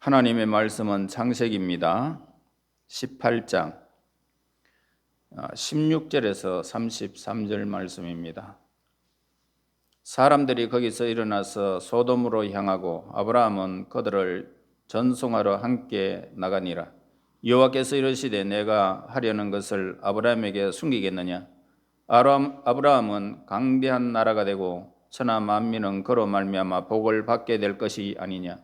하나님의 말씀은 창세기입니다. 18장 16절에서 33절 말씀입니다. 사람들이 거기서 일어나서 소돔으로 향하고 아브라함은 그들을 전송하러 함께 나가니라. 여호와께서 이르시되 내가 하려는 것을 아브라함에게 숨기겠느냐? 아브라함은 강대한 나라가 되고 천하 만민은 그로 말미암아 복을 받게 될 것이 아니냐?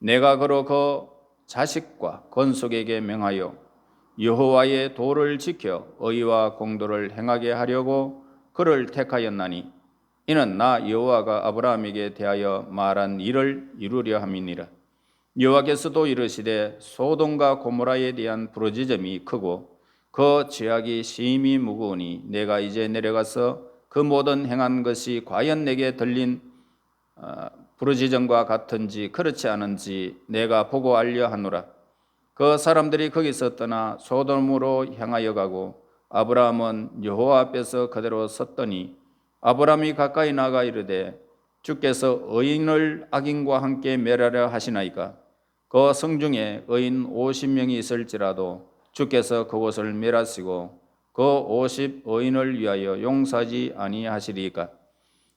내가 그로 그 자식과 건속에게 명하여 여호와의 도를 지켜 의와 공도를 행하게 하려고 그를 택하였나니 이는 나 여호와가 아브라함에게 대하여 말한 일을 이루려 함이니라. 여호와께서도 이르시되 소돔과 고모라에 대한 부르짖음이 크고 그 죄악이 심히 무거우니 내가 이제 내려가서 그 모든 행한 것이 과연 내게 들린 부르짖음과 같은지 그렇지 않은지 내가 보고 알려 하노라. 그 사람들이 거기서 떠나 소돔으로 향하여 가고 아브라함은 여호와 앞에서 그대로 섰더니 아브라함이 가까이 나가 이르되 주께서 의인을 악인과 함께 멸하려 하시나이까? 그 성중에 의인 50명이 있을지라도 주께서 그곳을 멸하시고 그 50 의인을 위하여 용서하지 아니하시리이까?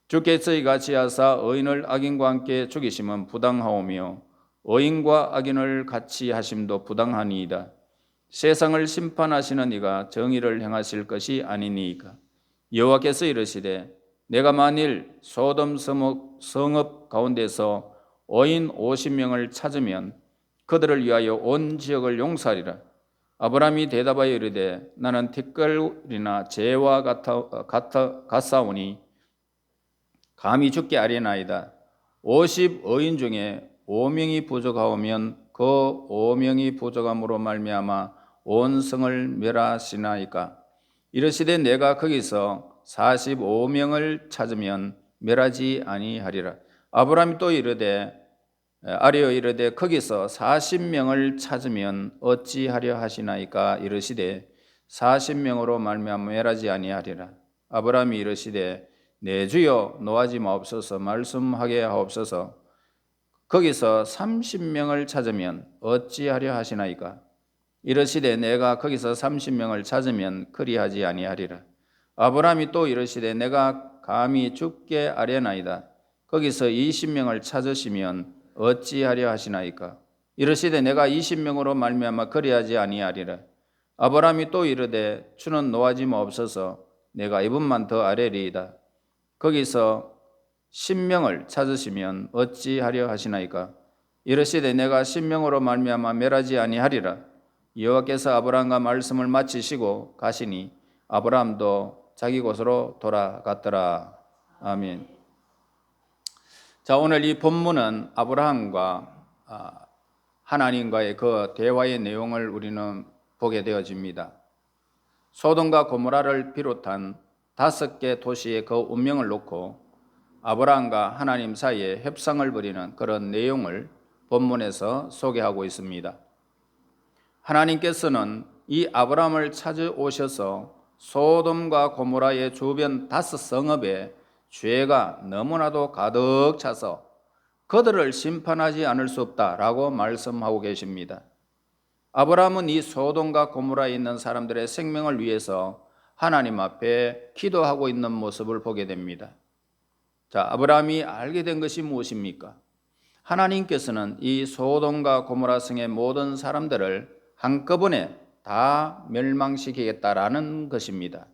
주께서 이같이 하사 의인을 악인과 함께 죽이심은 부당하오며 의인과 악인을 같이 하심도 부당하니이다. 세상을 심판하시는 이가 정의를 행하실 것이 아니니이까? 여호와께서 이르시되 내가 만일 소돔 성읍 가운데서 의인 50명을 찾으면 그들을 위하여 온 지역을 용서하리라. 아브라함이 대답하여 이르되 나는 티끌이나 재와 같사오니 감히 죽게 아뢰나이다. 50 의인 중에 5명이 부족하오면 그 5명이 부족함으로 말미암아 온 성을 멸하시나이까? 이르시되 내가 거기서 45명을 찾으면 멸하지 아니하리라. 아브라함이 또 아뢰어 이르되 거기서 40명을 찾으면 어찌하려 하시나이까? 이르시되 40명으로 말미암아 멸하지 아니하리라. 아브라함이 이르시되 내 주여 노하지 마옵소서. 말씀하게 하옵소서. 거기서 30명을 찾으면 어찌하려 하시나이까? 이르시되 내가 거기서 30명을 찾으면 그리하지 아니하리라. 아브라함이 또 이르시되 내가 감히 죽게 아뢰나이다. 거기서 20명을 찾으시면 어찌하려 하시나이까? 이르시되 내가 20명으로 말미암아 그리하지 아니하리라. 아브라함이 또 이르되 주는 노하지 마옵소서. 내가 이분만 더 아뢰리이다. 거기서 10명을 찾으시면 어찌하려 하시나이까? 이르시되 내가 10명으로 말미암아 멸하지 아니하리라. 여호와께서 아브라함과 말씀을 마치시고 가시니 아브라함도 자기 곳으로 돌아갔더라. 아멘. 자, 오늘 이 본문은 아브라함과 하나님과의 그 대화의 내용을 우리는 보게 되어집니다. 소돔과 고모라를 비롯한 5개 도시의 그 운명을 놓고 아브라함과 하나님 사이에 협상을 벌이는 그런 내용을 본문에서 소개하고 있습니다. 하나님께서는 이 아브라함을 찾아오셔서 소돔과 고모라의 주변 5성읍에 죄가 너무나도 가득 차서 그들을 심판하지 않을 수 없다라고 말씀하고 계십니다. 아브라함은 이 소돔과 고모라에 있는 사람들의 생명을 위해서 하나님 앞에 기도하고 있는 모습을 보게 됩니다. 자, 아브라함이 알게 된 것이 무엇입니까? 하나님께서는 이 소돔과 고모라 성의 모든 사람들을 한꺼번에 다 멸망시키겠다라는 것입니다.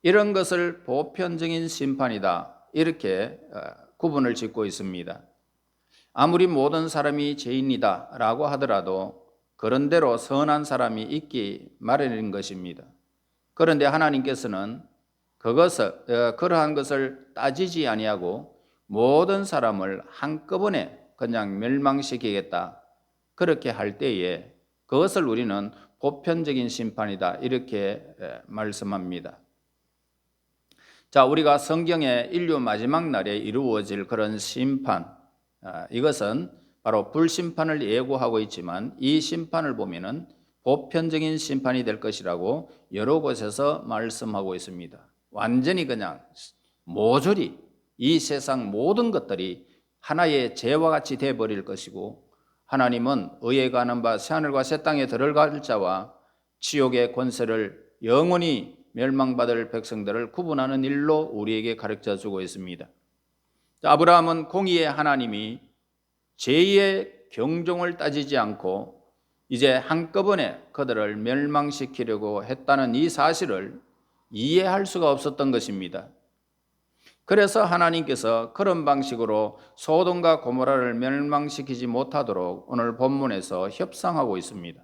이런 것을 보편적인 심판이다, 이렇게 구분을 짓고 있습니다. 아무리 모든 사람이 죄인이다 라고 하더라도 그런대로 선한 사람이 있기 마련인 것입니다. 그런데 하나님께서는 그러한 것을 따지지 아니하고 모든 사람을 한꺼번에 그냥 멸망시키겠다, 그렇게 할 때에 그것을 우리는 보편적인 심판이다, 이렇게 말씀합니다. 자, 우리가 성경의 인류 마지막 날에 이루어질 그런 심판, 이것은 바로 불심판을 예고하고 있지만 이 심판을 보면은 보편적인 심판이 될 것이라고 여러 곳에서 말씀하고 있습니다. 완전히 그냥 모조리 이 세상 모든 것들이 하나의 죄와 같이 되어버릴 것이고 하나님은 의에 가는 바 새하늘과 새 땅에 들어갈 자와 지옥의 권세를 영원히 멸망받을 백성들을 구분하는 일로 우리에게 가르쳐 주고 있습니다. 아브라함은 공의의 하나님이 죄의 경종을 따지지 않고 이제 한꺼번에 그들을 멸망시키려고 했다는 이 사실을 이해할 수가 없었던 것입니다. 그래서 하나님께서 그런 방식으로 소돔과 고모라를 멸망시키지 못하도록 오늘 본문에서 협상하고 있습니다.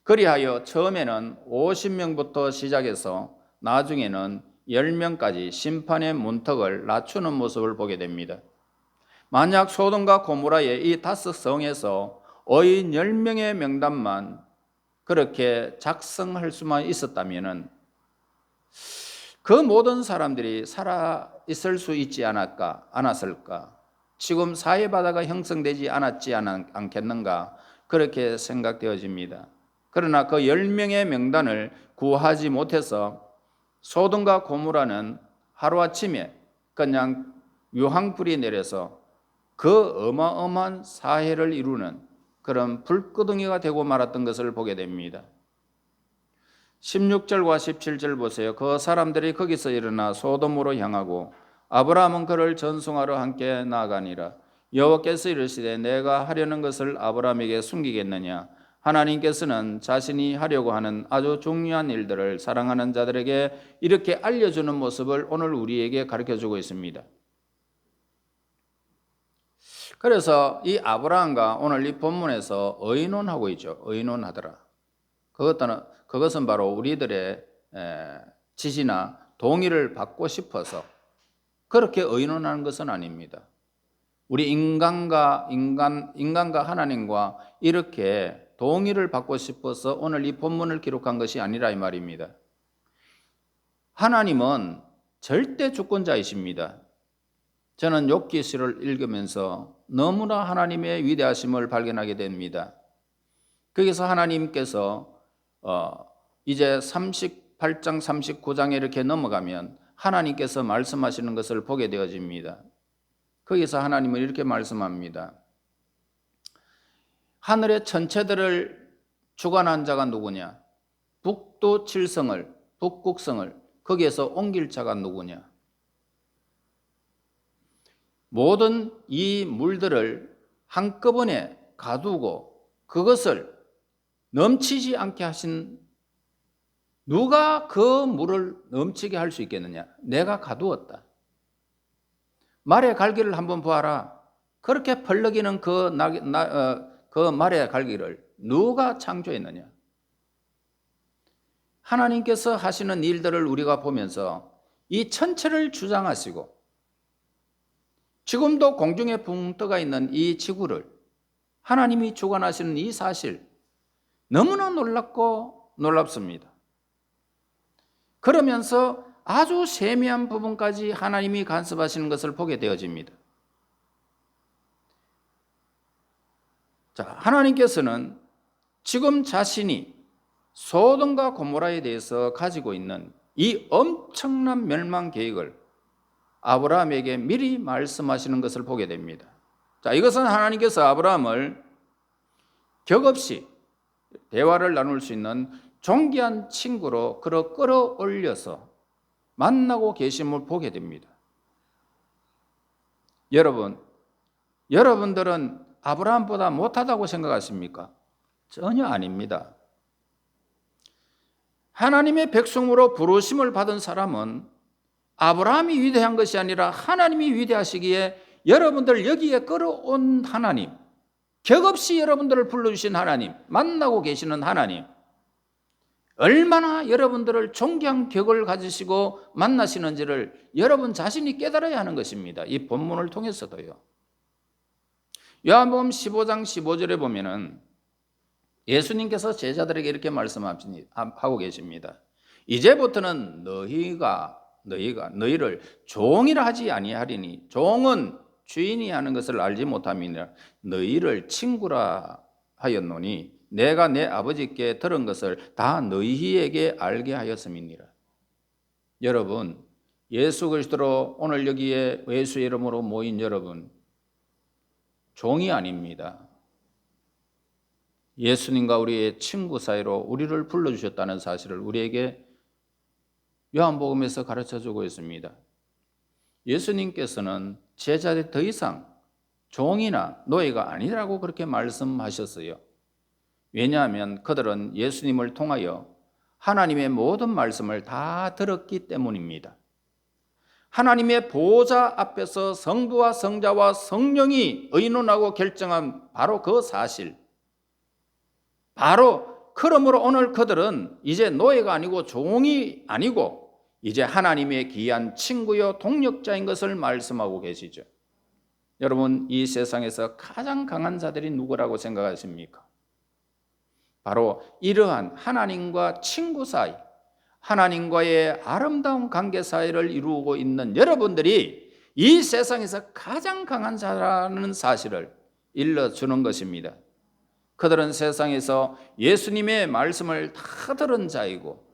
그리하여 처음에는 50명부터 시작해서 나중에는 10명까지 심판의 문턱을 낮추는 모습을 보게 됩니다. 만약 소돔과 고모라의 이 5성에서 의인 10명의 명단만 그렇게 작성할 수만 있었다면 그 모든 사람들이 살아 있을 수 있지 않았을까? 지금 사회바다가 형성되지 않겠는가? 그렇게 생각되어집니다. 그러나 그 10명의 명단을 구하지 못해서 소돔과 고모라는 하루아침에 그냥 유황불이 내려서 그 어마어마한 사해를 이루는 그런 불구덩이가 되고 말았던 것을 보게 됩니다. 16절과 17절 보세요. 그 사람들이 거기서 일어나 소돔으로 향하고 아브라함은 그를 전송하러 함께 나아가니라. 여호와께서 이르시되 내가 하려는 것을 아브라함에게 숨기겠느냐? 하나님께서는 자신이 하려고 하는 아주 중요한 일들을 사랑하는 자들에게 이렇게 알려주는 모습을 오늘 우리에게 가르쳐주고 있습니다. 그래서 이 아브라함과 오늘 이 본문에서 의논하고 있죠. 의논하더라. 그것은 바로 우리들의 지시나 동의를 받고 싶어서 그렇게 의논하는 것은 아닙니다. 우리 인간과 하나님과 이렇게 동의를 받고 싶어서 오늘 이 본문을 기록한 것이 아니라 이 말입니다. 하나님은 절대 주권자이십니다. 저는 욥기서를 읽으면서 너무나 하나님의 위대하심을 발견하게 됩니다. 거기서 하나님께서 이제 38장 39장에 이렇게 넘어가면 하나님께서 말씀하시는 것을 보게 되어집니다. 거기서 하나님은 이렇게 말씀합니다. 하늘의 천체들을 주관한 자가 누구냐? 북두 7성을 북극성을 거기에서 옮길 자가 누구냐? 모든 이 물들을 한꺼번에 가두고 그것을 넘치지 않게 하신 누가 그 물을 넘치게 할 수 있겠느냐? 내가 가두었다. 말의 갈기를 한번 보아라. 그렇게 펄럭이는 그 말의 갈기를 누가 창조했느냐? 하나님께서 하시는 일들을 우리가 보면서 이 천체를 주장하시고 지금도 공중에 붕 떠가 있는 이 지구를 하나님이 주관하시는 이 사실 너무나 놀랍고 놀랍습니다. 그러면서 아주 세미한 부분까지 하나님이 간섭하시는 것을 보게 되어집니다. 자, 하나님께서는 지금 자신이 소돔과 고모라에 대해서 가지고 있는 이 엄청난 멸망 계획을 아브라함에게 미리 말씀하시는 것을 보게 됩니다. 자, 이것은 하나님께서 아브라함을 격없이 대화를 나눌 수 있는 존귀한 친구로 그를 끌어올려서 만나고 계심을 보게 됩니다. 여러분들은 아브라함보다 못하다고 생각하십니까? 전혀 아닙니다. 하나님의 백성으로 부르심을 받은 사람은 아브라함이 위대한 것이 아니라 하나님이 위대하시기에 여러분들 여기에 끌어온 하나님, 격없이 여러분들을 불러주신 하나님, 만나고 계시는 하나님, 얼마나 여러분들을 존귀한 격을 가지시고 만나시는지를 여러분 자신이 깨달아야 하는 것입니다. 이 본문을 통해서도요. 요한복음 15장 15절에 보면은 예수님께서 제자들에게 이렇게 말씀하고 계십니다. 이제부터는 너희를 종이라 하지 아니하리니 종은 주인이 하는 것을 알지 못함이니라. 너희를 친구라 하였노니 내가 내 아버지께 들은 것을 다 너희에게 알게 하였음이니라. 여러분, 예수 그리스도로 오늘 여기에 예수의 이름으로 모인 여러분, 종이 아닙니다. 예수님과 우리의 친구 사이로 우리를 불러주셨다는 사실을 우리에게 요한복음에서 가르쳐주고 있습니다. 예수님께서는 제자들이 더 이상 종이나 노예가 아니라고 그렇게 말씀하셨어요. 왜냐하면 그들은 예수님을 통하여 하나님의 모든 말씀을 다 들었기 때문입니다. 하나님의 보호자 앞에서 성부와 성자와 성령이 의논하고 결정한 바로 그 사실, 바로 그러므로 오늘 그들은 이제 노예가 아니고 종이 아니고 이제 하나님의 귀한 친구요 동력자인 것을 말씀하고 계시죠. 여러분, 이 세상에서 가장 강한 자들이 누구라고 생각하십니까? 바로 이러한 하나님과 친구 사이, 하나님과의 아름다운 관계 사이를 이루고 있는 여러분들이 이 세상에서 가장 강한 자라는 사실을 일러주는 것입니다. 그들은 세상에서 예수님의 말씀을 다 들은 자이고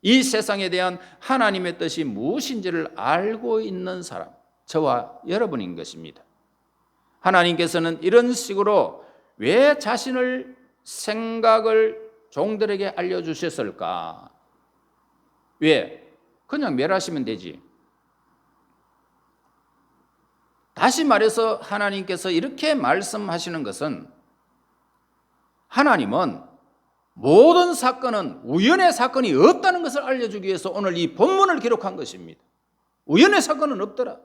이 세상에 대한 하나님의 뜻이 무엇인지를 알고 있는 사람, 저와 여러분인 것입니다. 하나님께서는 이런 식으로 왜 자신을 생각을 종들에게 알려주셨을까? 왜? 그냥 멸하시면 되지. 다시 말해서 하나님께서 이렇게 말씀하시는 것은 하나님은 모든 사건은 우연의 사건이 없다는 것을 알려주기 위해서 오늘 이 본문을 기록한 것입니다. 우연의 사건은 없더라.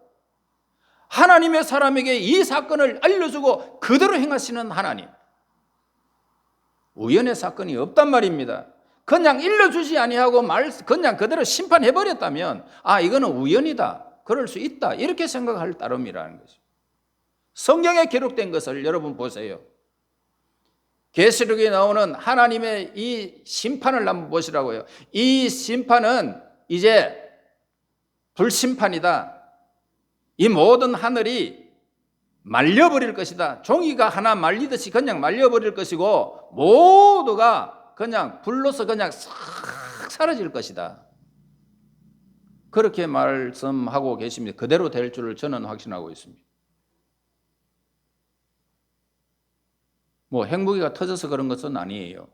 하나님의 사람에게 이 사건을 알려주고 그대로 행하시는 하나님. 우연의 사건이 없단 말입니다. 그냥 일러주지 아니하고 그냥 그대로 심판해버렸다면 이거는 우연이다, 그럴 수 있다, 이렇게 생각할 따름이라는 것이죠. 성경에 기록된 것을 여러분 보세요. 계시록에 나오는 하나님의 이 심판을 한번 보시라고요. 이 심판은 이제 불심판이다. 이 모든 하늘이 말려버릴 것이다. 종이가 하나 말리듯이 그냥 말려버릴 것이고 모두가 그냥 불로서 그냥 싹 사라질 것이다. 그렇게 말씀하고 계십니다. 그대로 될 줄을 저는 확신하고 있습니다. 핵무기가 터져서 그런 것은 아니에요.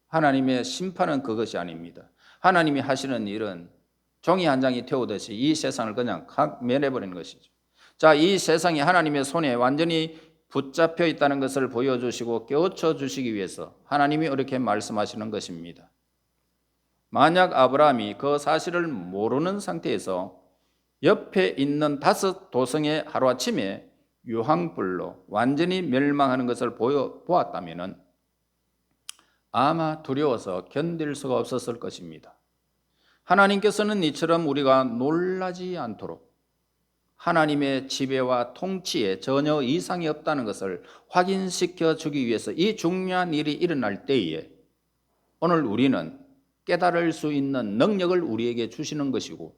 하나님의 심판은 그것이 아닙니다. 하나님이 하시는 일은 종이 한 장이 태우듯이 이 세상을 그냥 확 멸해버리는 것이죠. 자, 이 세상이 하나님의 손에 완전히 붙잡혀 있다는 것을 보여주시고 깨우쳐 주시기 위해서 하나님이 이렇게 말씀하시는 것입니다. 만약 아브라함이 그 사실을 모르는 상태에서 옆에 있는 5 도성의 하루아침에 유황불로 완전히 멸망하는 것을 보았다면 아마 두려워서 견딜 수가 없었을 것입니다. 하나님께서는 이처럼 우리가 놀라지 않도록 하나님의 지배와 통치에 전혀 이상이 없다는 것을 확인시켜 주기 위해서 이 중요한 일이 일어날 때에 오늘 우리는 깨달을 수 있는 능력을 우리에게 주시는 것이고,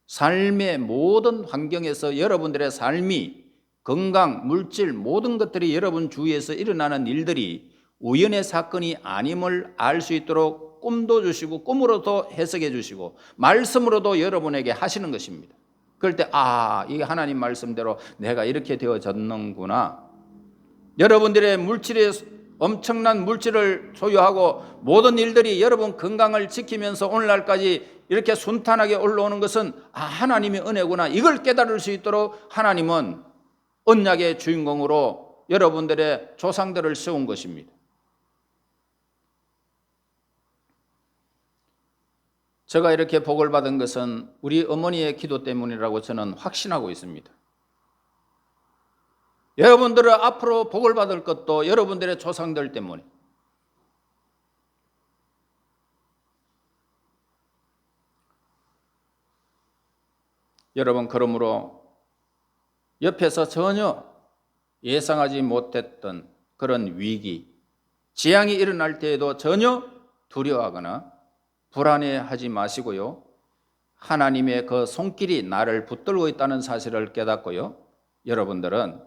삶의 모든 환경에서 여러분들의 삶이 건강, 물질, 모든 것들이 여러분 주위에서 일어나는 일들이 우연의 사건이 아님을 알 수 있도록 꿈도 주시고 꿈으로도 해석해 주시고 말씀으로도 여러분에게 하시는 것입니다. 그럴 때 이게 하나님 말씀대로 내가 이렇게 되어졌는구나. 여러분들의 물질에 엄청난 물질을 소유하고 모든 일들이 여러분 건강을 지키면서 오늘날까지 이렇게 순탄하게 올라오는 것은 하나님의 은혜구나. 이걸 깨달을 수 있도록 하나님은 언약의 주인공으로 여러분들의 조상들을 세운 것입니다. 제가 이렇게 복을 받은 것은 우리 어머니의 기도 때문이라고 저는 확신하고 있습니다. 여러분들은 앞으로 복을 받을 것도 여러분들의 조상들 때문에. 여러분, 그러므로 옆에서 전혀 예상하지 못했던 그런 위기, 재앙이 일어날 때에도 전혀 두려워하거나 불안해하지 마시고요. 하나님의 그 손길이 나를 붙들고 있다는 사실을 깨닫고요. 여러분들은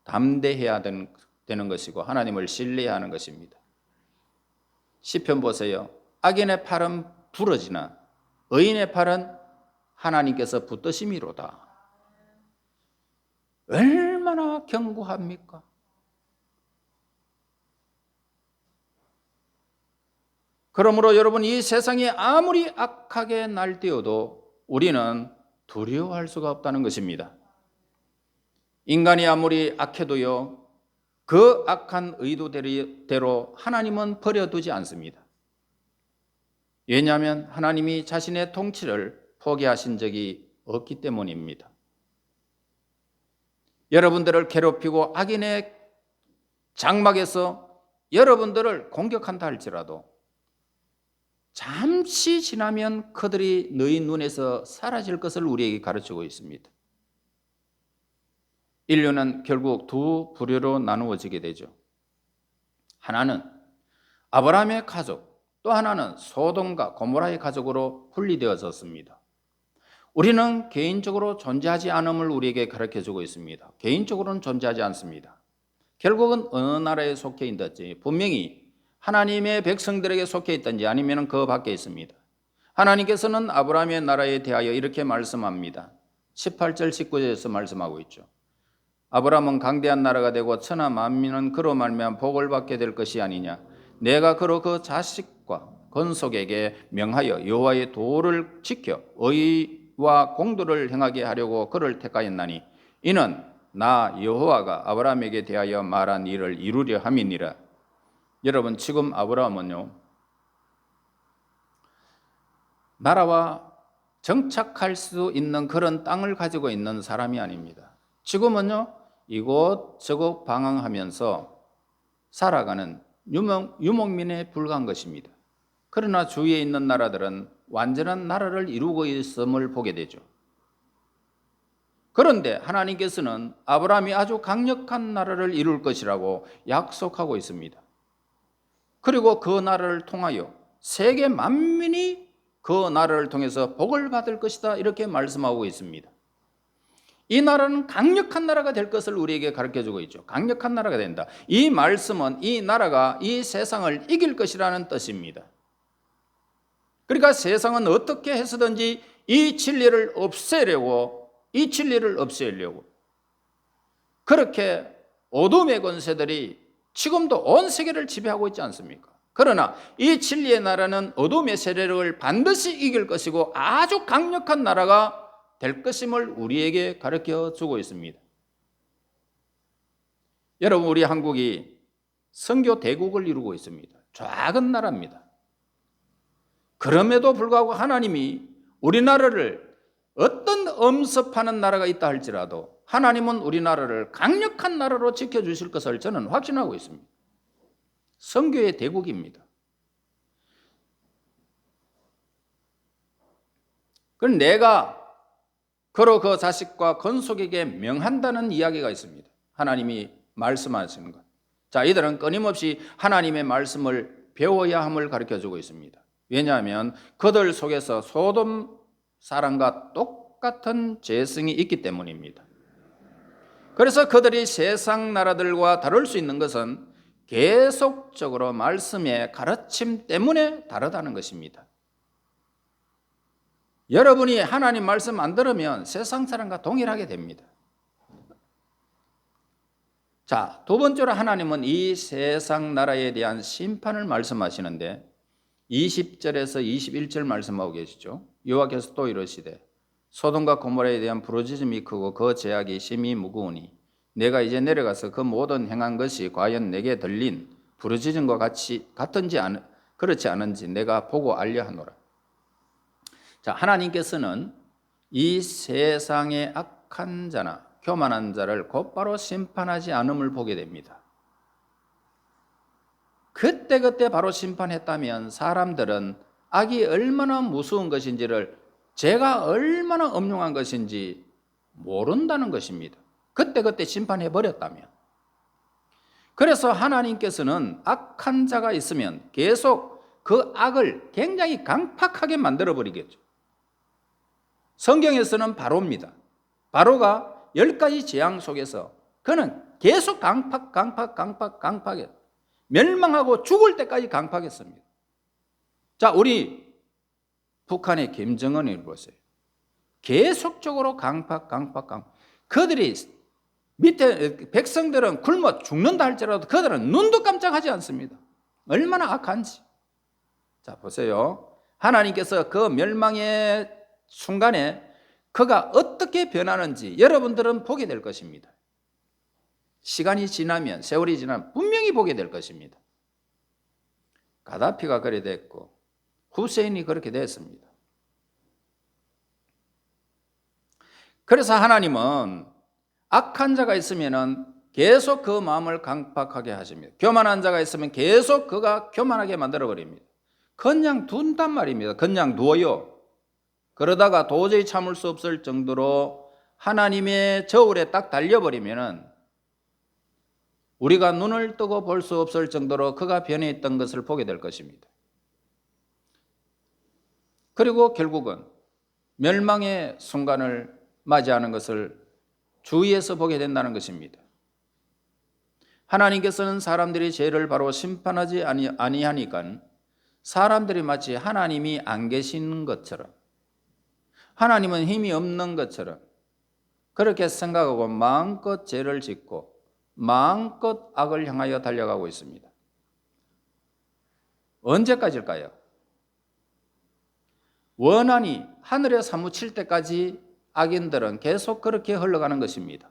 담대해야 되는 것이고 하나님을 신뢰해야 하는 것입니다. 시편 보세요. 악인의 팔은 부러지나 의인의 팔은 하나님께서 붙드심이로다. 얼마나 견고합니까? 그러므로 여러분, 이 세상이 아무리 악하게 날뛰어도 우리는 두려워할 수가 없다는 것입니다. 인간이 아무리 악해도요, 그 악한 의도대로 하나님은 버려두지 않습니다. 왜냐하면 하나님이 자신의 통치를 포기하신 적이 없기 때문입니다. 여러분들을 괴롭히고 악인의 장막에서 여러분들을 공격한다 할지라도 잠시 지나면 그들이 너희 눈에서 사라질 것을 우리에게 가르치고 있습니다. 인류는 결국 두 부류로 나누어지게 되죠. 하나는 아브라함의 가족, 또 하나는 소돔과 고모라의 가족으로 분리되어졌습니다. 우리는 개인적으로 존재하지 않음을 우리에게 가르쳐주고 있습니다. 개인적으로는 존재하지 않습니다. 결국은 어느 나라에 속해 있든지, 분명히 하나님의 백성들에게 속해 있든지 아니면 그 밖에 있습니다. 하나님께서는 아브라함의 나라에 대하여 이렇게 말씀합니다. 18절 19절에서 말씀하고 있죠. 아브라함은 강대한 나라가 되고 천하 만민은 그로 말미암아 복을 받게 될 것이 아니냐. 내가 그로 그 자식과 건속에게 명하여 여호와의 도를 지켜 의와 공도를 행하게 하려고 그를 택하였나니 이는 나 여호와가 아브라함에게 대하여 말한 일을 이루려 함이니라. 여러분, 지금 아브라함은요, 나라와 정착할 수 있는 그런 땅을 가지고 있는 사람이 아닙니다. 지금은요, 이곳저곳 방황하면서 살아가는 유목민에 불과한 것입니다. 그러나 주위에 있는 나라들은 완전한 나라를 이루고 있음을 보게 되죠. 그런데 하나님께서는 아브라함이 아주 강력한 나라를 이룰 것이라고 약속하고 있습니다. 그리고 그 나라를 통하여 세계 만민이 그 나라를 통해서 복을 받을 것이다, 이렇게 말씀하고 있습니다. 이 나라는 강력한 나라가 될 것을 우리에게 가르쳐주고 있죠. 강력한 나라가 된다. 이 말씀은 이 나라가 이 세상을 이길 것이라는 뜻입니다. 그러니까 세상은 어떻게 해서든지 이 진리를 없애려고, 그렇게 어둠의 권세들이 지금도 온 세계를 지배하고 있지 않습니까? 그러나 이 진리의 나라는 어둠의 세력을 반드시 이길 것이고 아주 강력한 나라가 될 것임을 우리에게 가르쳐주고 있습니다. 여러분, 우리 한국이 선교 대국을 이루고 있습니다. 작은 나라입니다. 그럼에도 불구하고 하나님이 우리나라를 어떤 엄습하는 나라가 있다 할지라도 하나님은 우리나라를 강력한 나라로 지켜주실 것을 저는 확신하고 있습니다. 선교의 대국입니다. 그럼 내가 그로 그 자식과 건속에게 명한다는 이야기가 있습니다. 하나님이 말씀하시는 것. 자, 이들은 끊임없이 하나님의 말씀을 배워야 함을 가르쳐주고 있습니다. 왜냐하면 그들 속에서 소돔 사람과 똑같은 죄성이 있기 때문입니다. 그래서 그들이 세상 나라들과 다를 수 있는 것은 계속적으로 말씀의 가르침 때문에 다르다는 것입니다. 여러분이 하나님 말씀 안 들으면 세상 사람과 동일하게 됩니다. 자, 두 번째로 하나님은 이 세상 나라에 대한 심판을 말씀하시는데 20절에서 21절 말씀하고 계시죠. 여호와께서 또 이러시되 소돔과 고모라에 대한 부르짖음이 크고 그 죄악이 심히 무거우니 내가 이제 내려가서 그 모든 행한 것이 과연 내게 들린 부르짖음과 같은지 그렇지 않은지 내가 보고 알려 하노라. 자, 하나님께서는 이 세상의 악한 자나 교만한 자를 곧바로 심판하지 않음을 보게 됩니다. 그때 바로 심판했다면 사람들은 악이 얼마나 무서운 것인지를, 죄가 얼마나 엄중한 것인지 모른다는 것입니다. 그때 심판해버렸다면. 그래서 하나님께서는 악한 자가 있으면 계속 그 악을 굉장히 강팍하게 만들어버리겠죠. 성경에서는 바로입니다. 바로가 10가지 재앙 속에서 그는 계속 강팍해 멸망하고 죽을 때까지 강팍했습니다. 자, 우리 북한의 김정은을 보세요. 계속적으로 강팍. 그들이 밑에 백성들은 굶어 죽는다 할지라도 그들은 눈도 깜짝하지 않습니다. 얼마나 악한지. 자, 보세요. 하나님께서 그 멸망의 순간에 그가 어떻게 변하는지 여러분들은 보게 될 것입니다. 시간이 지나면, 세월이 지나면 분명히 보게 될 것입니다. 가다피가 그래 됐고 후세인이 그렇게 됐습니다. 그래서 하나님은 악한 자가 있으면은 계속 그 마음을 강팍하게 하십니다. 교만한 자가 있으면 계속 그가 교만하게 만들어 버립니다. 그냥 둔단 말입니다. 그냥 두어요. 그러다가 도저히 참을 수 없을 정도로 하나님의 저울에 딱 달려버리면은 우리가 눈을 뜨고 볼 수 없을 정도로 그가 변해 있던 것을 보게 될 것입니다. 그리고 결국은 멸망의 순간을 맞이하는 것을 주위에서 보게 된다는 것입니다. 하나님께서는 사람들이 죄를 바로 심판하지 아니하니까 사람들이 마치 하나님이 안 계시는 것처럼, 하나님은 힘이 없는 것처럼 그렇게 생각하고 마음껏 죄를 짓고 마음껏 악을 향하여 달려가고 있습니다. 언제까지일까요? 원한이 하늘에 사무칠 때까지 악인들은 계속 그렇게 흘러가는 것입니다.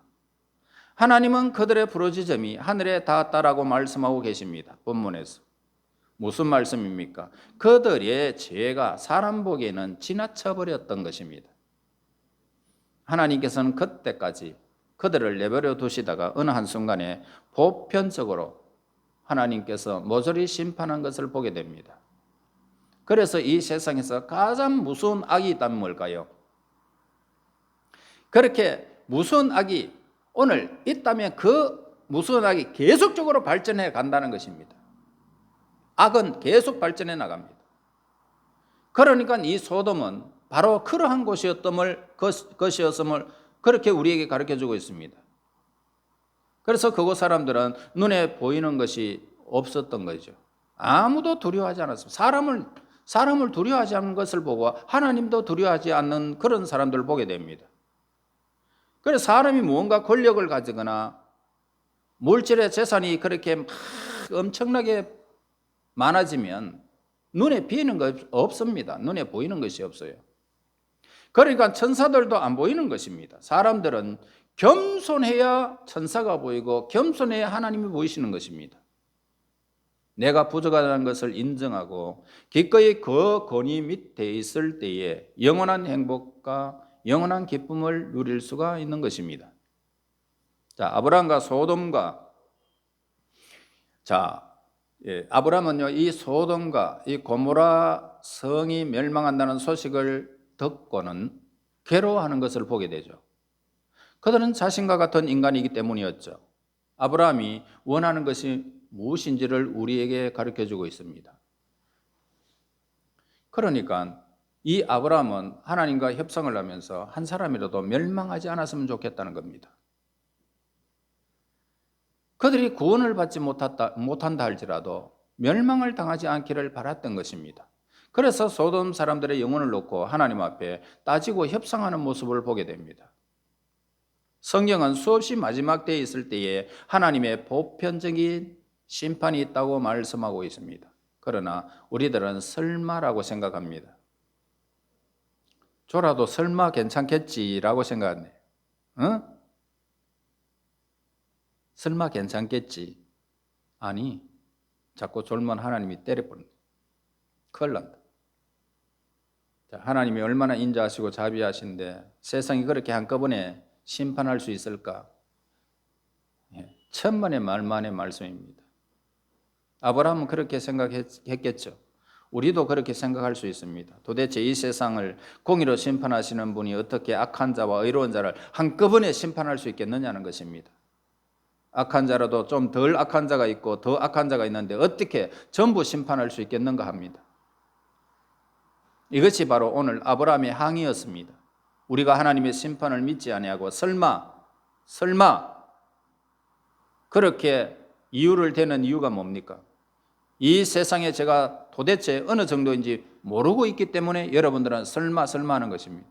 하나님은 그들의 부르짖음이 하늘에 닿았다라고 말씀하고 계십니다. 본문에서. 무슨 말씀입니까? 그들의 죄가 사람 보기에는 지나쳐 버렸던 것입니다. 하나님께서는 그때까지 그들을 내버려 두시다가 어느 한순간에 보편적으로 하나님께서 모조리 심판한 것을 보게 됩니다. 그래서 이 세상에서 가장 무서운 악이 있다면 뭘까요? 그렇게 무서운 악이 오늘 있다면 그 무서운 악이 계속적으로 발전해 간다는 것입니다. 악은 계속 발전해 나갑니다. 그러니까 이 소돔은 바로 그러한 것이었음을 그렇게 우리에게 가르쳐주고 있습니다. 그래서 그곳 사람들은 눈에 보이는 것이 없었던 거죠. 아무도 두려워하지 않았습니다. 사람을 두려워하지 않는 것을 보고 하나님도 두려워하지 않는 그런 사람들을 보게 됩니다. 그래서 사람이 무언가 권력을 가지거나 물질의 재산이 그렇게 막 엄청나게 많아지면 눈에 비는 것 없습니다. 눈에 보이는 것이 없어요. 그러니까 천사들도 안 보이는 것입니다. 사람들은 겸손해야 천사가 보이고 겸손해야 하나님이 보이시는 것입니다. 내가 부족하다는 것을 인정하고 기꺼이 그 권위 밑에 있을 때에 영원한 행복과 영원한 기쁨을 누릴 수가 있는 것입니다. 자, 아브라함과 소돔과 아브라함은요, 이 소돔과 이 고모라 성이 멸망한다는 소식을 듣고는 괴로워하는 것을 보게 되죠. 그들은 자신과 같은 인간이기 때문이었죠. 아브라함이 원하는 것이 무엇인지를 우리에게 가르쳐주고 있습니다. 그러니까 이 아브라함은 하나님과 협상을 하면서 한 사람이라도 멸망하지 않았으면 좋겠다는 겁니다. 그들이 구원을 받지 못한다 할지라도 멸망을 당하지 않기를 바랐던 것입니다. 그래서 소돔 사람들의 영혼을 놓고 하나님 앞에 따지고 협상하는 모습을 보게 됩니다. 성경은 수없이 마지막 때에 있을 때에 하나님의 보편적인 심판이 있다고 말씀하고 있습니다. 그러나 우리들은 설마라고 생각합니다. 졸아도 설마 괜찮겠지라고 생각하네. 응? 설마 괜찮겠지? 아니, 자꾸 졸면 하나님이 때려버린다. 큰일 난다. 자, 하나님이 얼마나 인자하시고 자비하신데 세상이 그렇게 한꺼번에 심판할 수 있을까? 천만의 말만의 말씀입니다. 아브라함은 그렇게 생각했겠죠. 우리도 그렇게 생각할 수 있습니다. 도대체 이 세상을 공의로 심판하시는 분이 어떻게 악한 자와 의로운 자를 한꺼번에 심판할 수 있겠느냐는 것입니다. 악한 자라도 좀 덜 악한 자가 있고 더 악한 자가 있는데 어떻게 전부 심판할 수 있겠는가 합니다. 이것이 바로 오늘 아브라함의 항의였습니다. 우리가 하나님의 심판을 믿지 아니하고 설마 그렇게 이유를 대는 이유가 뭡니까? 이 세상에 제가 도대체 어느 정도인지 모르고 있기 때문에 여러분들은 설마 하는 것입니다.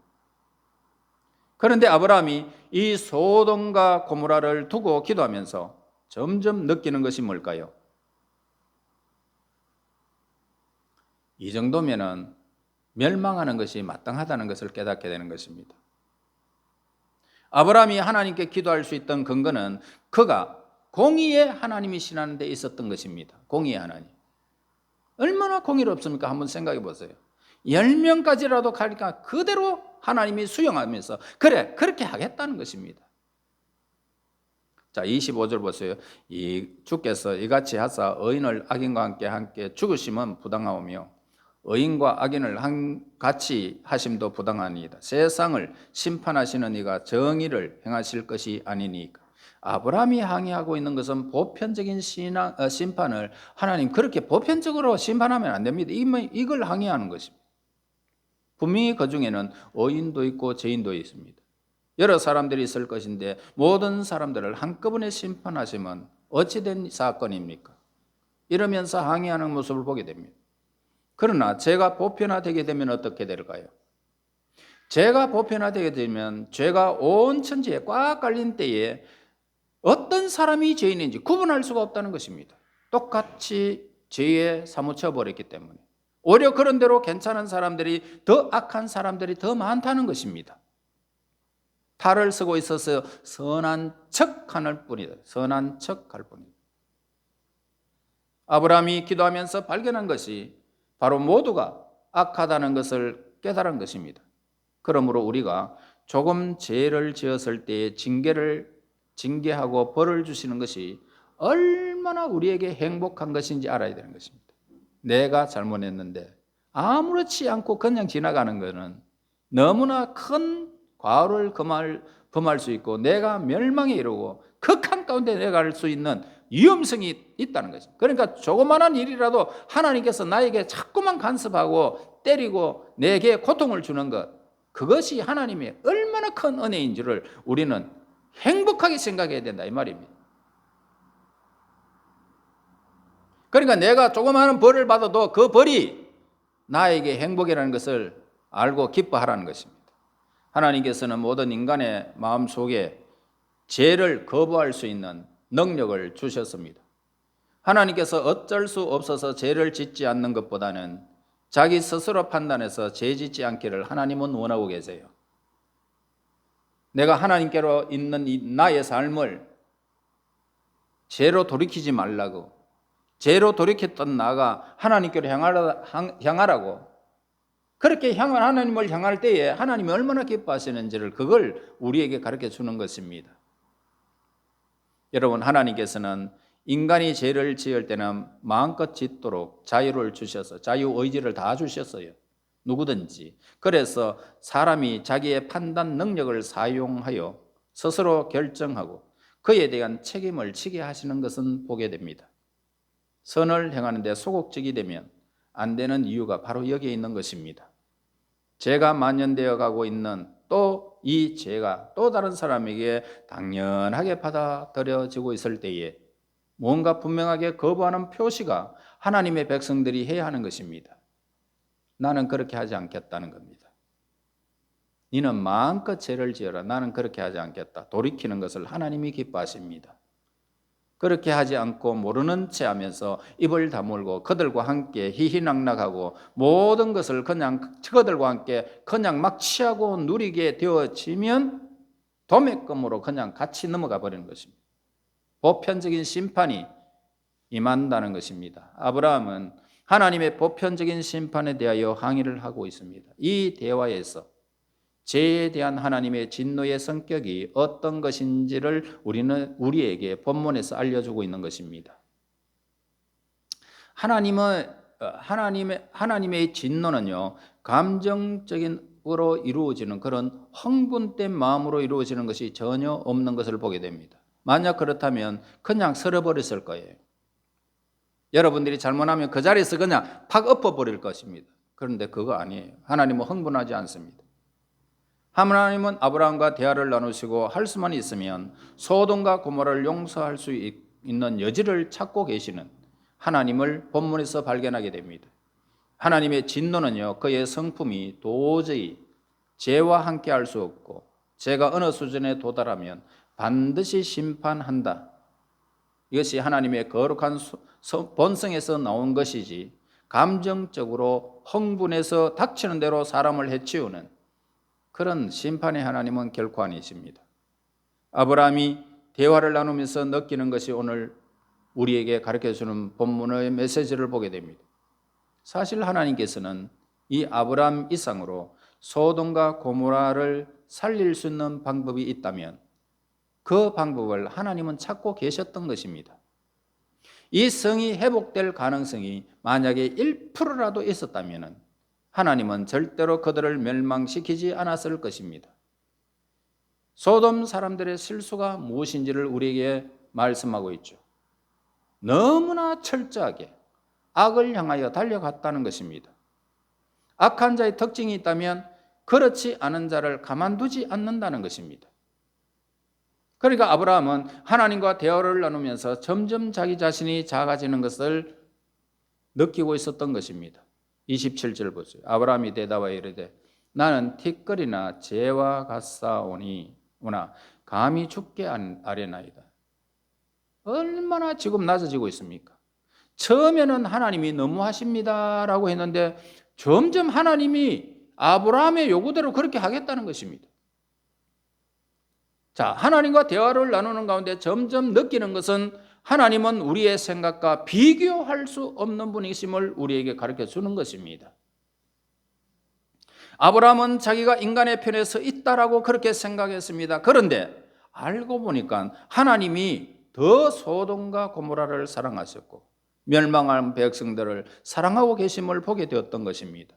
그런데 아브라함이 이 소돔과 고모라를 두고 기도하면서 점점 느끼는 것이 뭘까요? 이 정도면은 멸망하는 것이 마땅하다는 것을 깨닫게 되는 것입니다. 아브라함이 하나님께 기도할 수 있던 근거는 그가 공의의 하나님이시라는 데 있었던 것입니다. 공의의 하나님. 얼마나 공의롭습니까? 한번 생각해 보세요. 10명까지라도 가니까 그대로 하나님이 수용하면서 그래 그렇게 하겠다는 것입니다. 자, 25절 보세요. 주께서 이같이 하사 의인을 악인과 함께 죽으심은 부당하오며 의인과 악인을 같이 하심도 부당하니이다. 세상을 심판하시는 이가 정의를 행하실 것이 아니니까. 아브라함이 항의하고 있는 것은 보편적인 심판을 하나님 그렇게 보편적으로 심판하면 안 됩니다. 이걸 항의하는 것입니다. 분명히 그 중에는 의인도 있고 죄인도 있습니다. 여러 사람들이 있을 것인데 모든 사람들을 한꺼번에 심판하시면 어찌된 사건입니까? 이러면서 항의하는 모습을 보게 됩니다. 그러나 죄가 보편화되게 되면 어떻게 될까요? 죄가 보편화되게 되면 죄가 온 천지에 꽉 깔린 때에 어떤 사람이 죄인인지 구분할 수가 없다는 것입니다. 똑같이 죄에 사무쳐 버렸기 때문에 오히려 그런 대로 괜찮은 사람들이 더 악한 사람들이 더 많다는 것입니다. 탈을 쓰고 있어서 선한 척할 뿐이다. 선한 척할 뿐이다. 아브라함이 기도하면서 발견한 것이 바로 모두가 악하다는 것을 깨달은 것입니다. 그러므로 우리가 조금 죄를 지었을 때에 징계하고 벌을 주시는 것이 얼마나 우리에게 행복한 것인지 알아야 되는 것입니다. 내가 잘못했는데 아무렇지 않고 그냥 지나가는 것은 너무나 큰 과오를 범할 수 있고 내가 멸망에 이르고 극한 가운데 내려갈 수 있는 위험성이 있다는 것입니다. 그러니까 조그마한 일이라도 하나님께서 나에게 자꾸만 간섭하고 때리고 내게 고통을 주는 것, 그것이 하나님의 얼마나 큰 은혜인지를 우리는 행복하게 생각해야 된다 이 말입니다. 그러니까 내가 조그마한 벌을 받아도 그 벌이 나에게 행복이라는 것을 알고 기뻐하라는 것입니다. 하나님께서는 모든 인간의 마음속에 죄를 거부할 수 있는 능력을 주셨습니다. 하나님께서 어쩔 수 없어서 죄를 짓지 않는 것보다는 자기 스스로 판단해서 죄 짓지 않기를 하나님은 원하고 계세요. 내가 하나님께로 있는 이 나의 삶을 죄로 돌이키지 말라고, 죄로 돌이켰던 나가 하나님께로 향하라고, 그렇게 하나님을 향할 때에 하나님이 얼마나 기뻐하시는지를 그걸 우리에게 가르쳐 주는 것입니다. 여러분, 하나님께서는 인간이 죄를 지을 때는 마음껏 짓도록 자유를 주셔서 자유의지를 다 주셨어요. 누구든지. 그래서 사람이 자기의 판단 능력을 사용하여 스스로 결정하고 그에 대한 책임을 지게 하시는 것은 보게 됩니다. 선을 행하는데 소극적이 되면 안 되는 이유가 바로 여기에 있는 것입니다. 죄가 만연되어 가고 있는 또 이 죄가 또 다른 사람에게 당연하게 받아들여지고 있을 때에 뭔가 분명하게 거부하는 표시가 하나님의 백성들이 해야 하는 것입니다. 나는 그렇게 하지 않겠다는 겁니다. 너는 마음껏 죄를 지어라. 나는 그렇게 하지 않겠다. 돌이키는 것을 하나님이 기뻐하십니다. 그렇게 하지 않고 모르는 채 하면서 입을 다물고 그들과 함께 희희낙낙하고 모든 것을 그냥 그들과 함께 그냥 막 취하고 누리게 되어지면 도매금으로 그냥 같이 넘어가 버리는 것입니다. 보편적인 심판이 임한다는 것입니다. 아브라함은 하나님의 보편적인 심판에 대하여 항의를 하고 있습니다. 이 대화에서 죄에 대한 하나님의 진노의 성격이 어떤 것인지를 우리에게 본문에서 알려주고 있는 것입니다. 하나님의 진노는요, 감정적으로 이루어지는 그런 흥분된 마음으로 이루어지는 것이 전혀 없는 것을 보게 됩니다. 만약 그렇다면 그냥 설어버렸을 거예요. 여러분들이 잘못하면 그 자리에서 그냥 팍 엎어버릴 것입니다. 그런데 그거 아니에요. 하나님은 흥분하지 않습니다. 하나님은 아브라함과 대화를 나누시고 할 수만 있으면 소돔과 고모라를 용서할 수 있는 여지를 찾고 계시는 하나님을 본문에서 발견하게 됩니다. 하나님의 진노는요, 그의 성품이 도저히 죄와 함께 할 수 없고 죄가 어느 수준에 도달하면 반드시 심판한다. 이것이 하나님의 거룩한 본성에서 나온 것이지 감정적으로 흥분해서 닥치는 대로 사람을 해치우는 그런 심판의 하나님은 결코 아니십니다. 아브라함이 대화를 나누면서 느끼는 것이 오늘 우리에게 가르쳐주는 본문의 메시지를 보게 됩니다. 사실 하나님께서는 이 아브라함 이상으로 소돔과 고모라를 살릴 수 있는 방법이 있다면 그 방법을 하나님은 찾고 계셨던 것입니다. 이 성이 회복될 가능성이 만약에 1%라도 있었다면 하나님은 절대로 그들을 멸망시키지 않았을 것입니다. 소돔 사람들의 실수가 무엇인지를 우리에게 말씀하고 있죠. 너무나 철저하게 악을 향하여 달려갔다는 것입니다. 악한 자의 특징이 있다면 그렇지 않은 자를 가만두지 않는다는 것입니다. 그러니까 아브라함은 하나님과 대화를 나누면서 점점 자기 자신이 작아지는 것을 느끼고 있었던 것입니다. 27절 보세요. 아브라함이 대답하여 이르되 나는 티끌이나 재와 같사오니 감히 죽게 아뢰나이다. 얼마나 지금 낮아지고 있습니까? 처음에는 하나님이 너무하십니다라고 했는데 점점 하나님이 아브라함의 요구대로 그렇게 하겠다는 것입니다. 자, 하나님과 대화를 나누는 가운데 점점 느끼는 것은 하나님은 우리의 생각과 비교할 수 없는 분이심을 우리에게 가르쳐 주는 것입니다. 아브라함은 자기가 인간의 편에 서 있다라고 그렇게 생각했습니다. 그런데 알고 보니까 하나님이 더 소돔과 고모라를 사랑하셨고 멸망한 백성들을 사랑하고 계심을 보게 되었던 것입니다.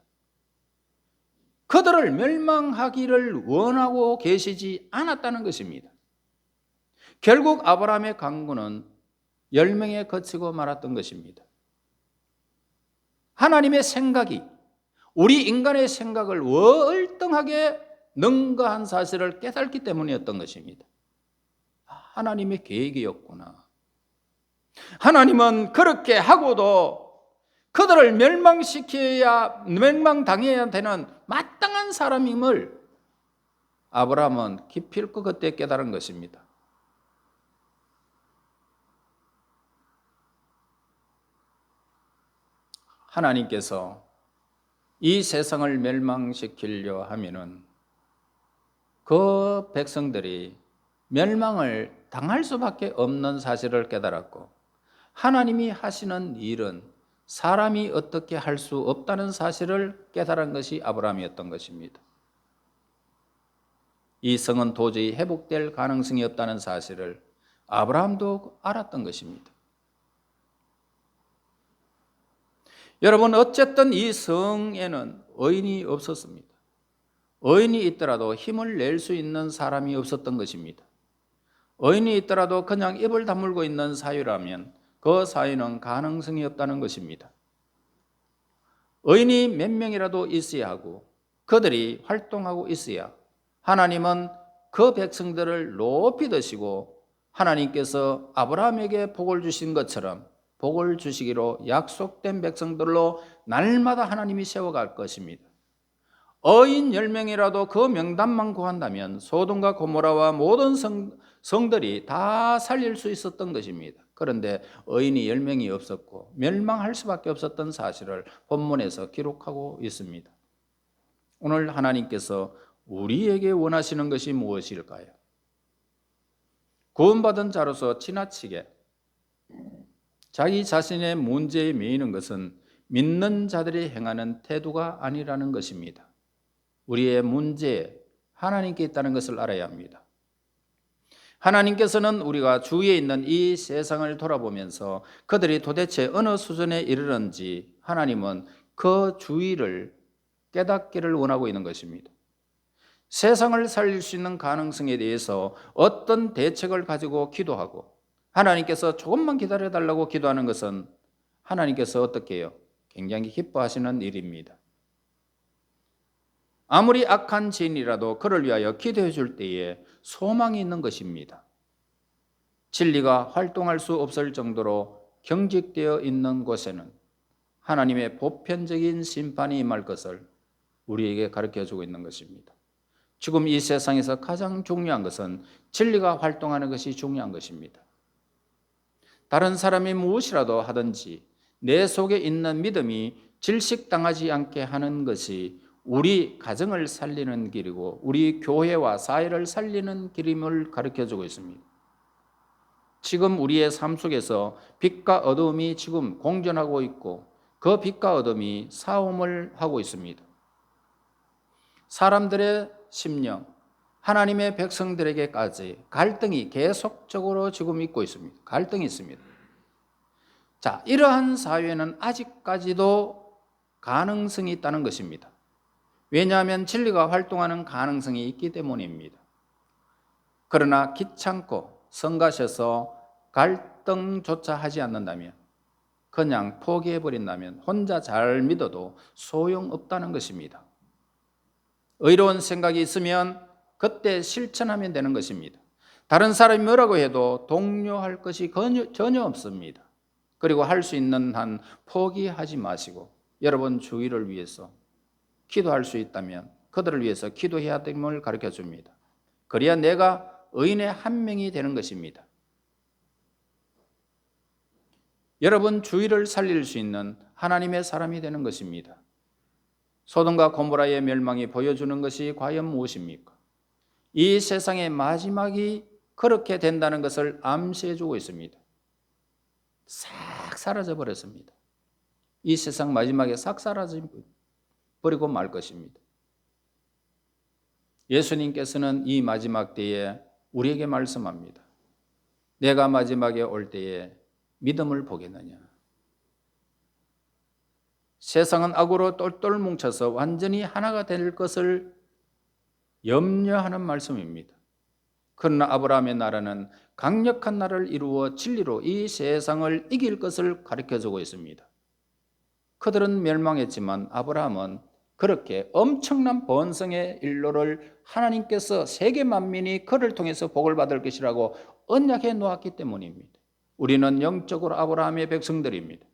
그들을 멸망하기를 원하고 계시지 않았다는 것입니다. 결국 아브라함의 강구는 멸망에 그치고 말았던 것입니다. 하나님의 생각이 우리 인간의 생각을 월등하게 능가한 사실을 깨닫기 때문이었던 것입니다. 하나님의 계획이었구나. 하나님은 그렇게 하고도 그들을 멸망당해야 되는 마땅한 사람임을 아브라함은 기필코 그때 깨달은 것입니다. 하나님께서 이 세상을 멸망시키려 하면은 그 백성들이 멸망을 당할 수밖에 없는 사실을 깨달았고 하나님이 하시는 일은 사람이 어떻게 할 수 없다는 사실을 깨달은 것이 아브라함이었던 것입니다. 이 성은 도저히 회복될 가능성이 없다는 사실을 아브라함도 알았던 것입니다. 여러분, 어쨌든 이 성에는 의인이 없었습니다. 의인이 있더라도 힘을 낼 수 있는 사람이 없었던 것입니다. 의인이 있더라도 그냥 입을 다물고 있는 사유라면 그 사유는 가능성이 없다는 것입니다. 의인이 몇 명이라도 있어야 하고 그들이 활동하고 있어야 하나님은 그 백성들을 높이 드시고 하나님께서 아브라함에게 복을 주신 것처럼 복을 주시기로 약속된 백성들로 날마다 하나님이 세워갈 것입니다. 의인 10명이라도 그 명단만 구한다면 소돔과 고모라와 모든 성들이 다 살릴 수 있었던 것입니다. 그런데 의인이 10명이 없었고 멸망할 수밖에 없었던 사실을 본문에서 기록하고 있습니다. 오늘 하나님께서 우리에게 원하시는 것이 무엇일까요? 구원받은 자로서 지나치게 자기 자신의 문제에 매이는 것은 믿는 자들이 행하는 태도가 아니라는 것입니다. 우리의 문제에 하나님께 있다는 것을 알아야 합니다. 하나님께서는 우리가 주위에 있는 이 세상을 돌아보면서 그들이 도대체 어느 수준에 이르는지 하나님은 그 주위를 깨닫기를 원하고 있는 것입니다. 세상을 살릴 수 있는 가능성에 대해서 어떤 대책을 가지고 기도하고 하나님께서 조금만 기다려달라고 기도하는 것은 하나님께서 어떻게 해요? 굉장히 기뻐하시는 일입니다. 아무리 악한 죄인이라도 그를 위하여 기도해 줄 때에 소망이 있는 것입니다. 진리가 활동할 수 없을 정도로 경직되어 있는 곳에는 하나님의 보편적인 심판이 임할 것을 우리에게 가르쳐주고 있는 것입니다. 지금 이 세상에서 가장 중요한 것은 진리가 활동하는 것이 중요한 것입니다. 다른 사람이 무엇이라도 하든지 내 속에 있는 믿음이 질식당하지 않게 하는 것이 우리 가정을 살리는 길이고 우리 교회와 사회를 살리는 길임을 가르쳐주고 있습니다. 지금 우리의 삶 속에서 빛과 어둠이 지금 공존하고 있고 그 빛과 어둠이 싸움을 하고 있습니다. 사람들의 심령, 하나님의 백성들에게까지 갈등이 계속적으로 지금 있고 있습니다. 갈등이 있습니다. 자, 이러한 사회는 아직까지도 가능성이 있다는 것입니다. 왜냐하면 진리가 활동하는 가능성이 있기 때문입니다. 그러나 귀찮고 성가셔서 갈등조차 하지 않는다면, 그냥 포기해버린다면 혼자 잘 믿어도 소용없다는 것입니다. 의로운 생각이 있으면 그때 실천하면 되는 것입니다. 다른 사람이 뭐라고 해도 동요할 것이 전혀 없습니다. 그리고 할 수 있는 한 포기하지 마시고 여러분 주위를 위해서 기도할 수 있다면 그들을 위해서 기도해야 됨을 가르쳐 줍니다. 그래야 내가 의인의 한 명이 되는 것입니다. 여러분 주위를 살릴 수 있는 하나님의 사람이 되는 것입니다. 소돔과 고모라의 멸망이 보여주는 것이 과연 무엇입니까? 이 세상의 마지막이 그렇게 된다는 것을 암시해 주고 있습니다. 싹 사라져 버렸습니다. 이 세상 마지막에 싹 사라져 버리고 말 것입니다. 예수님께서는 이 마지막 때에 우리에게 말씀합니다. 내가 마지막에 올 때에 믿음을 보겠느냐? 세상은 악으로 똘똘 뭉쳐서 완전히 하나가 될 것을 염려하는 말씀입니다. 그러나 아브라함의 나라는 강력한 나라를 이루어 진리로 이 세상을 이길 것을 가르쳐주고 있습니다. 그들은 멸망했지만 아브라함은 그렇게 엄청난 번성의 일로를 하나님께서 세계 만민이 그를 통해서 복을 받을 것이라고 언약해 놓았기 때문입니다. 우리는 영적으로 아브라함의 백성들입니다.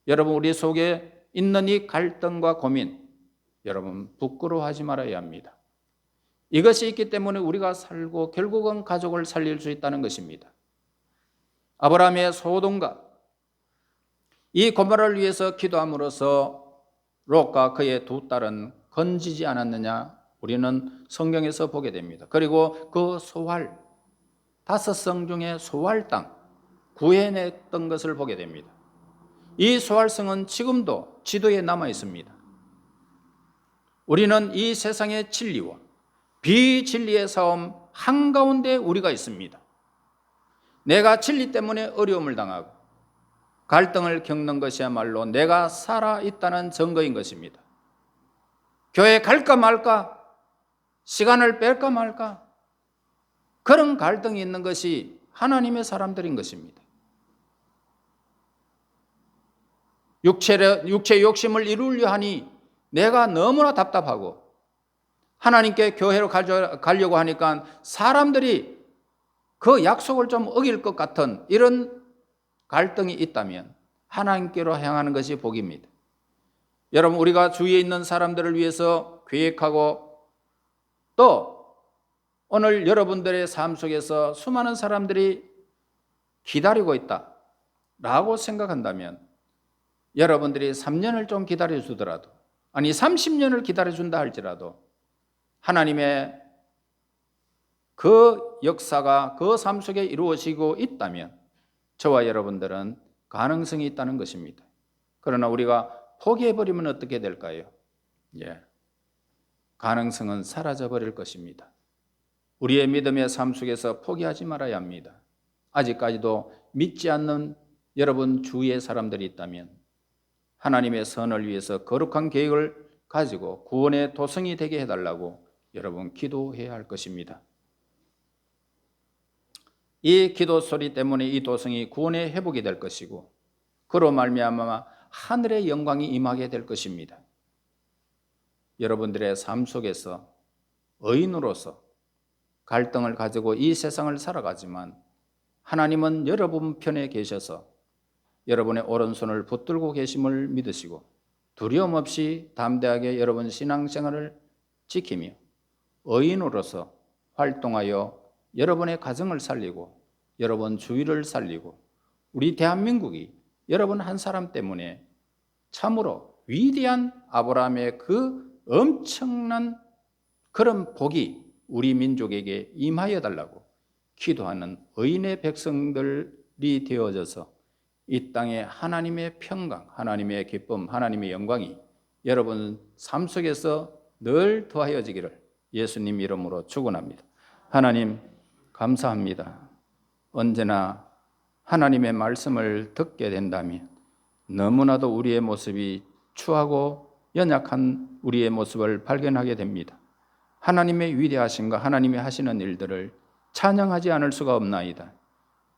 여러분 우리 속에 있는 이 갈등과 고민, 여러분 부끄러워하지 말아야 합니다. 이것이 있기 때문에 우리가 살고 결국은 가족을 살릴 수 있다는 것입니다. 아브라함의 소돔과 이 고모라를 위해서 기도함으로써 롯과 그의 두 딸은 건지지 않았느냐? 우리는 성경에서 보게 됩니다. 그리고 그 소활, 5성 중에 소활 땅 구해냈던 것을 보게 됩니다. 이 소활성은 지금도 지도에 남아 있습니다. 우리는 이 세상의 진리와 비진리의 싸움 한가운데 우리가 있습니다. 내가 진리 때문에 어려움을 당하고 갈등을 겪는 것이야말로 내가 살아있다는 증거인 것입니다. 교회 갈까 말까, 시간을 뺄까 말까, 그런 갈등이 있는 것이 하나님의 사람들인 것입니다. 육체 욕심을 이루려 하니 내가 너무나 답답하고 하나님께 교회로 가려고 하니까 사람들이 그 약속을 좀 어길 것 같은 이런 갈등이 있다면 하나님께로 향하는 것이 복입니다. 여러분 우리가 주위에 있는 사람들을 위해서 계획하고 또 오늘 여러분들의 삶 속에서 수많은 사람들이 기다리고 있다라고 생각한다면 여러분들이 3년을 좀 기다려주더라도 아니 30년을 기다려준다 할지라도 하나님의 그 역사가 그 삶 속에 이루어지고 있다면 저와 여러분들은 가능성이 있다는 것입니다. 그러나 우리가 포기해버리면 어떻게 될까요? 가능성은 사라져버릴 것입니다. 우리의 믿음의 삶 속에서 포기하지 말아야 합니다. 아직까지도 믿지 않는 여러분 주위의 사람들이 있다면 하나님의 선을 위해서 거룩한 계획을 가지고 구원의 도성이 되게 해달라고 여러분 기도해야 할 것입니다. 이 기도 소리 때문에 이 도성이 구원의 회복이 될 것이고 그로 말미암아 하늘의 영광이 임하게 될 것입니다. 여러분들의 삶 속에서 의인으로서 갈등을 가지고 이 세상을 살아가지만 하나님은 여러분 편에 계셔서 여러분의 오른손을 붙들고 계심을 믿으시고 두려움 없이 담대하게 여러분 신앙생활을 지키며 의인으로서 활동하여 여러분의 가정을 살리고 여러분 주위를 살리고 우리 대한민국이 여러분 한 사람 때문에 참으로 위대한 아브라함의 그 엄청난 그런 복이 우리 민족에게 임하여 달라고 기도하는 의인의 백성들이 되어져서 이 땅에 하나님의 평강, 하나님의 기쁨, 하나님의 영광이 여러분 삶 속에서 늘 더하여지기를 예수님 이름으로 축원합니다. 하나님 감사합니다. 언제나 하나님의 말씀을 듣게 된다면 너무나도 우리의 모습이 추하고 연약한 우리의 모습을 발견하게 됩니다. 하나님의 위대하심과 하나님이 하시는 일들을 찬양하지 않을 수가 없나이다.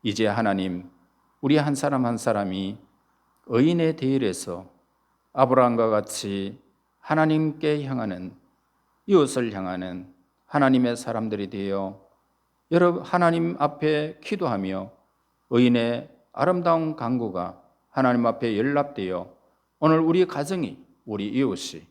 이제 하나님, 우리 한 사람 한 사람이 의인의 대열에서 아브라함과 같이 하나님께 향하는, 이웃을 향하는 하나님의 사람들이 되어 여러분 하나님 앞에 기도하며 의인의 아름다운 강구가 하나님 앞에 연락되어 오늘 우리 가정이, 우리 이웃이,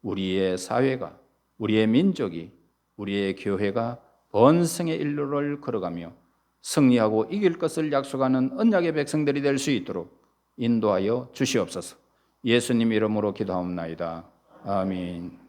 우리의 사회가, 우리의 민족이, 우리의 교회가 번성의 일로를 걸어가며 승리하고 이길 것을 약속하는 언약의 백성들이 될 수 있도록 인도하여 주시옵소서. 예수님 이름으로 기도하옵나이다. 아멘.